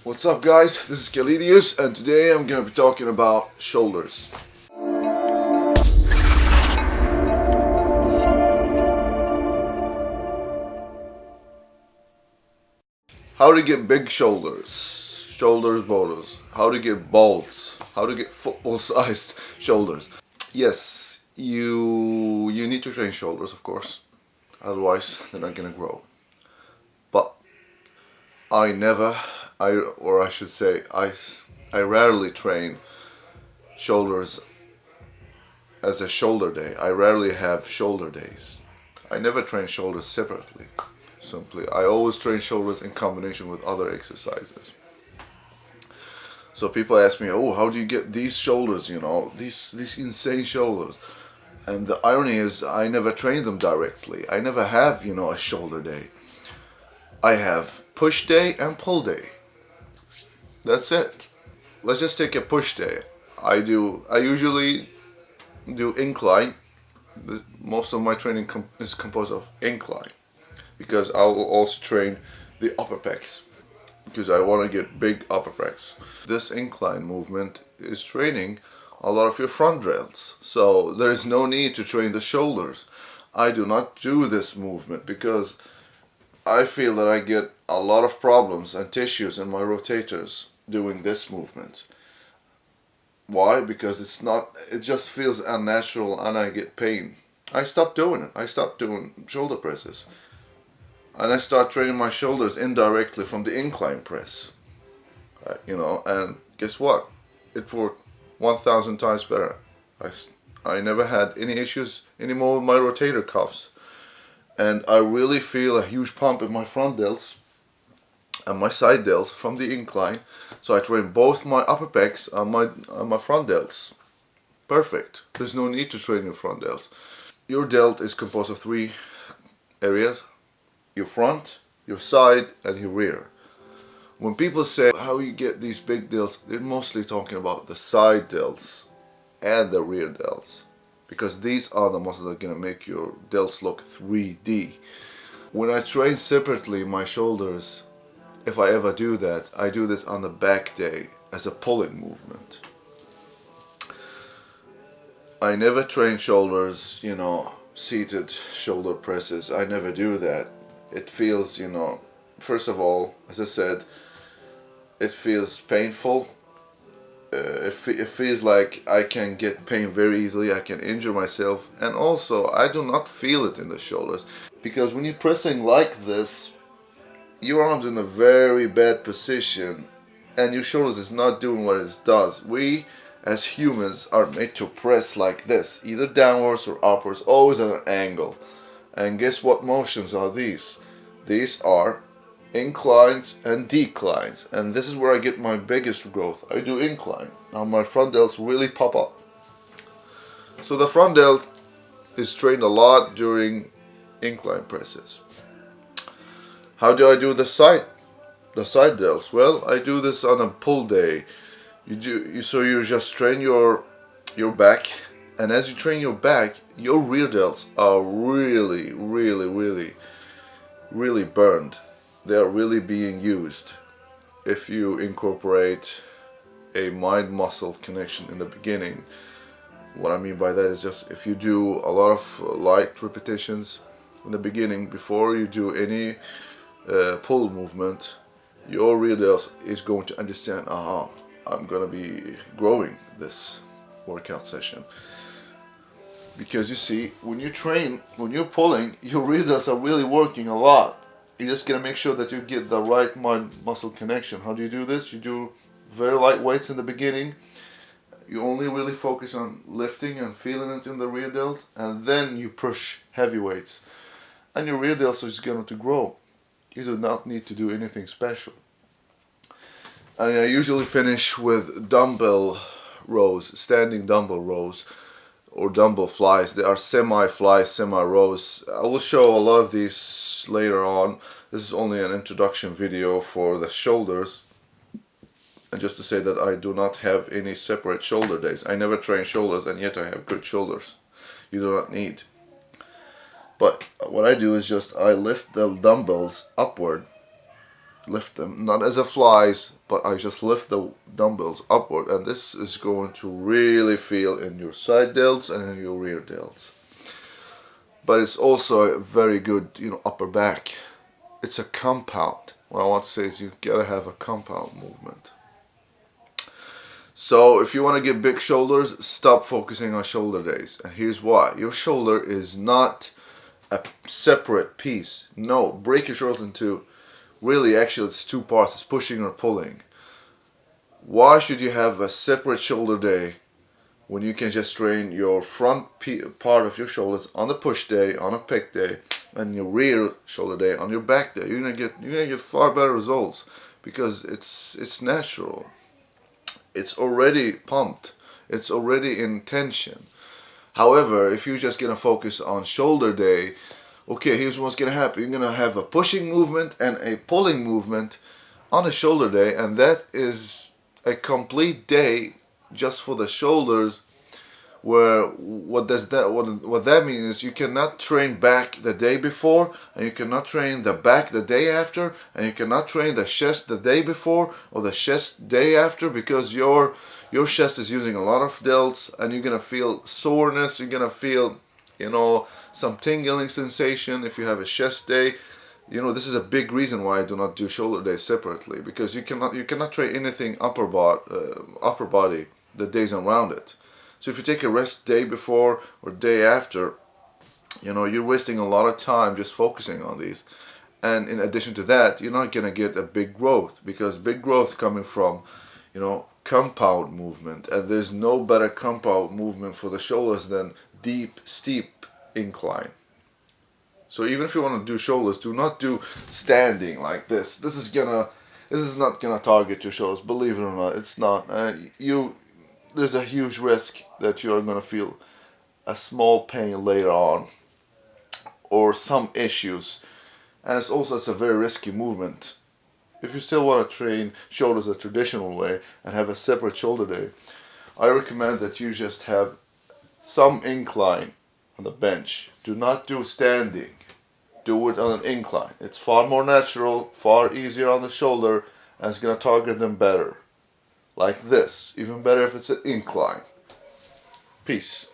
What's up guys, this is Kalidius and today I'm going to be talking about shoulders. How to get big shoulders, boulders, how to get balls, how to get football sized shoulders. Yes, you need to train shoulders of course, otherwise they're not going to grow. But I rarely train shoulders as a shoulder day. I rarely have shoulder days. I never train shoulders separately. Simply, I always train shoulders in combination with other exercises. So people ask me, oh, how do you get these shoulders, these insane shoulders? And the irony is I never train them directly. I never have, a shoulder day. I have push day and pull day. That's it. Let's just take a push day. I usually do incline. Most of my training is composed of incline, because I will also train the upper pecs, because I want to get big upper pecs. This incline movement is training a lot of your front drills, so there is no need to train the shoulders. I do not do this movement because I feel that I get a lot of problems and tissues in my rotators doing this movement. Why? Because it just feels unnatural and I get pain. I stopped doing it. I stopped doing shoulder presses. And I start training my shoulders indirectly from the incline press. And guess what? It worked 1,000 times better. I never had any issues anymore with my rotator cuffs. And I really feel a huge pump in my front delts and my side delts from the incline. So I train both my upper pecs and my front delts. Perfect. There's no need to train your front delts. Your delt is composed of 3 areas: your front, your side, and your rear. When people say how you get these big delts, they're mostly talking about the side delts and the rear delts, because these are the muscles that are going to make your delts look 3D. When I train separately my shoulders, if I ever do that, I do this on the back day as a pulling movement. I never train shoulders, seated shoulder presses. I never do that. It feels, first of all, as I said, it feels painful. It feels like I can get pain very easily. I can injure myself, and also I do not feel it in the shoulders, because when you're pressing like this, your arms in a very bad position and your shoulders is not doing what it does. We as humans are made to press like this, either downwards or upwards, always at an angle. And guess what motions are these? These are inclines and declines, and this is where I get my biggest growth. I do incline. Now my front delts really pop up. So the front delt is trained a lot during incline presses. How do I do the side delts? Well, I do this on a pull day. So you just train your back, and as you train your back, your rear delts are really, really, really, really burned. They are really being used if you incorporate a mind-muscle connection in the beginning. What I mean by that is just if you do a lot of light repetitions in the beginning before you do any pull movement, your rear delts is going to understand, I'm gonna be growing this workout session. Because you see, when you're pulling, your rear delts are really working a lot. You're just gonna make sure that you get the right mind-muscle connection. How do you do this? You do very light weights in the beginning. You only really focus on lifting and feeling it in the rear delt, and then you push heavy weights, and your rear delts is going to grow. You do not need to do anything special. And I usually finish with dumbbell rows, standing dumbbell rows, or dumbbell flies. They are semi-flies, semi-rows. I will show a lot of these later on. This is only an introduction video for the shoulders. And just to say that I do not have any separate shoulder days. I never train shoulders, and yet I have good shoulders. You do not need. But what I do is just I lift the dumbbells upward, lift them, not as a flies, but I just lift the dumbbells upward, and this is going to really feel in your side delts and in your rear delts. But it's also a very good, upper back. It's a compound. What I want to say is you gotta have a compound movement. So if you want to get big shoulders, stop focusing on shoulder days. And here's why. Your shoulder is not a separate piece. No, break your shoulders into, really actually it's two parts. It's pushing or pulling. Why should you have a separate shoulder day when you can just train your front part of your shoulders on the push day, on a pick day, and your rear shoulder day on your back day? You're gonna get far better results because it's natural. It's already pumped. It's already in tension. However, if you're just gonna focus on shoulder day, okay, here's what's gonna happen. You're gonna have a pushing movement and a pulling movement on a shoulder day, and that is a complete day just for the shoulders. Where what that means is you cannot train back the day before, and you cannot train the back the day after, and you cannot train the chest the day before or the chest day after, because your chest is using a lot of delts, and you're gonna feel soreness. You're gonna feel some tingling sensation if you have a chest day. This is a big reason why I do not do shoulder days separately, because you cannot train anything upper body the days around it. So if you take a rest day before or day after, you're wasting a lot of time just focusing on these. And in addition to that, you're not going to get a big growth, because big growth coming from, compound movement. And there's no better compound movement for the shoulders than deep, steep incline. So even if you want to do shoulders, do not do standing like this. This is not gonna target your shoulders. Believe it or not, it's not. There's a huge risk that you are going to feel a small pain later on or some issues. And it's a very risky movement. If you still want to train shoulders a traditional way and have a separate shoulder day, I recommend that you just have some incline on the bench. Do not do standing. Do it on an incline. It's far more natural, far easier on the shoulder, and it's going to target them better. Like this. Even better if it's an incline. Peace.